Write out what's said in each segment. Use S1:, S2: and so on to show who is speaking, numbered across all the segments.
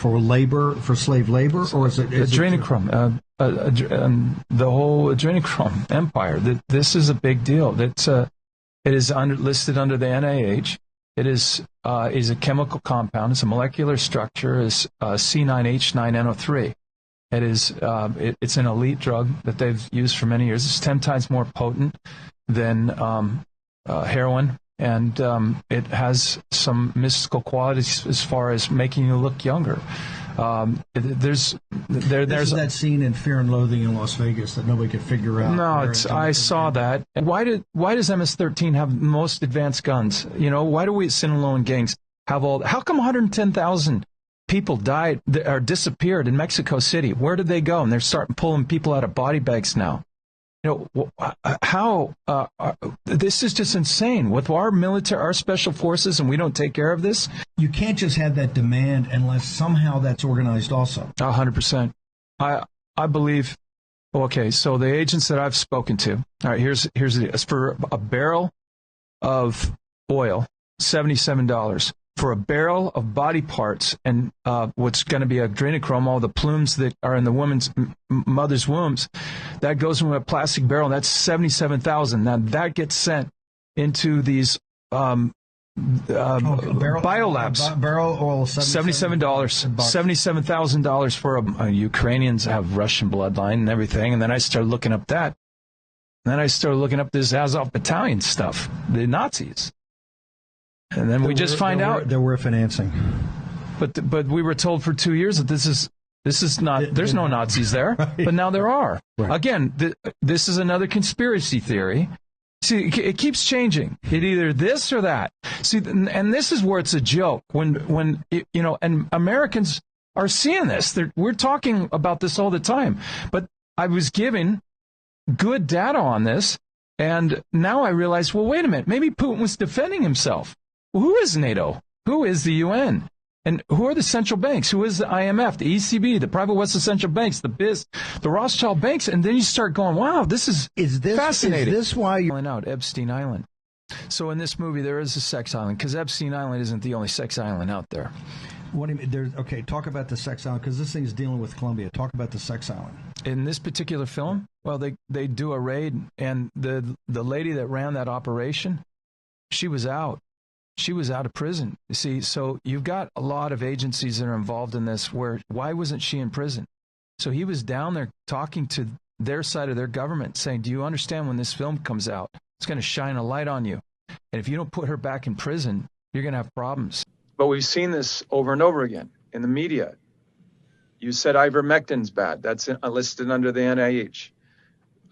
S1: for labor, for slave labor, or is it
S2: adrenochrome? The whole adrenochrome empire. This is a big deal. It is listed under the NIH. It is a chemical compound. It's a molecular structure. Is C9H9NO3. It is it's an elite drug that they've used for many years. It's 10 times more potent than heroin, and it has some mystical qualities as far as making you look younger. There's
S1: that scene in Fear and Loathing in Las Vegas that nobody could figure out.
S2: No, I saw that. And why does MS-13 have the most advanced guns? You know, why do we Sinaloan gangs have all? How come 110,000 people died or disappeared in Mexico City? Where did they go? And they're starting pulling people out of body bags now. You know, how this is just insane. With our military, our special forces, and we don't take care of this.
S1: You can't just have that demand unless somehow that's organized also.
S2: 100%. I believe. Okay, so the agents that I've spoken to. All right, here's it's for a barrel of oil, $77. For a barrel of body parts and what's going to be adrenochrome, all the plumes that are in the woman's mother's wombs, that goes into a plastic barrel. That's $77,000. Now that gets sent into these biolabs.
S1: Barrel oil,
S2: $77. $77,000 for Ukrainians have Russian bloodline and everything. And then I started looking up that. And then I started looking up this Azov battalion stuff, the Nazis. And then we just find out
S1: there were financing,
S2: but we were told for 2 years that this is not. There's no Nazis there, right. But now there are. Right. Again, this is another conspiracy theory. See, it keeps changing. It either this or that. See, and this is where it's a joke when and Americans are seeing this. We're talking about this all the time, but I was given good data on this, and now I realize, well, wait a minute, maybe Putin was defending himself. Who is NATO? Who is the UN? And who are the central banks? Who is the IMF, the ECB, the private Western central banks, the BIS, the Rothschild banks? And then you start going, wow, this is fascinating.
S1: Is this why you're
S2: out Epstein Island? So in this movie, there is a sex island, because Epstein Island isn't the only sex island out there.
S1: What do you mean? Okay, talk about the sex island, because this thing is dealing with Colombia. Talk about the sex island.
S2: In this particular film, well, they do a raid, and the lady that ran that operation, she was out. She was out of prison. You see, so you've got a lot of agencies that are involved in this why wasn't she in prison? So he was down there talking to their side of their government, saying, do you understand when this film comes out, it's going to shine a light on you. And if you don't put her back in prison, you're going to have problems. But we've seen this over and over again in the media. You said ivermectin's bad. That's listed under the NIH.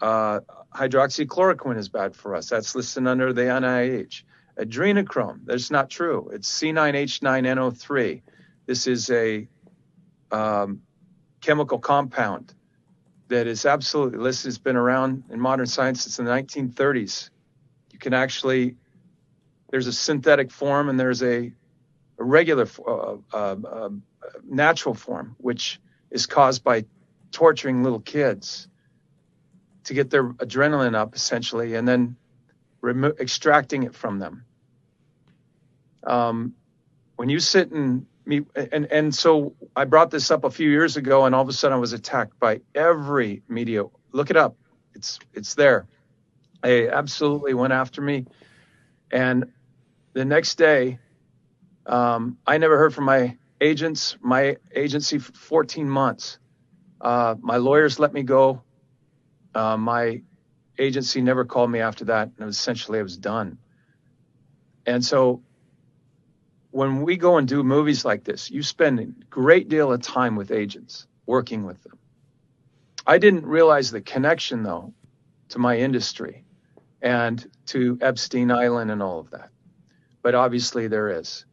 S2: Hydroxychloroquine is bad for us. That's listed under the NIH. Adrenochrome, that's not true. It's C9H9NO3. This is a chemical compound that is absolutely listed. It's been around in modern science since the 1930s. You can actually, there's a synthetic form and there's a regular natural form, which is caused by torturing little kids to get their adrenaline up, essentially, and then extracting it from them. When you sit and meet, and so I brought this up a few years ago, and all of a sudden I was attacked by every media. Look it up. It's there. They absolutely went after me. And the next day, I never heard from my agency for 14 months. My lawyers let me go. My agency never called me after that, and essentially I was done. And so when we go and do movies like this, you spend a great deal of time with agents, working with them. I didn't realize the connection, though, to my industry and to Epstein Island and all of that. But obviously there is.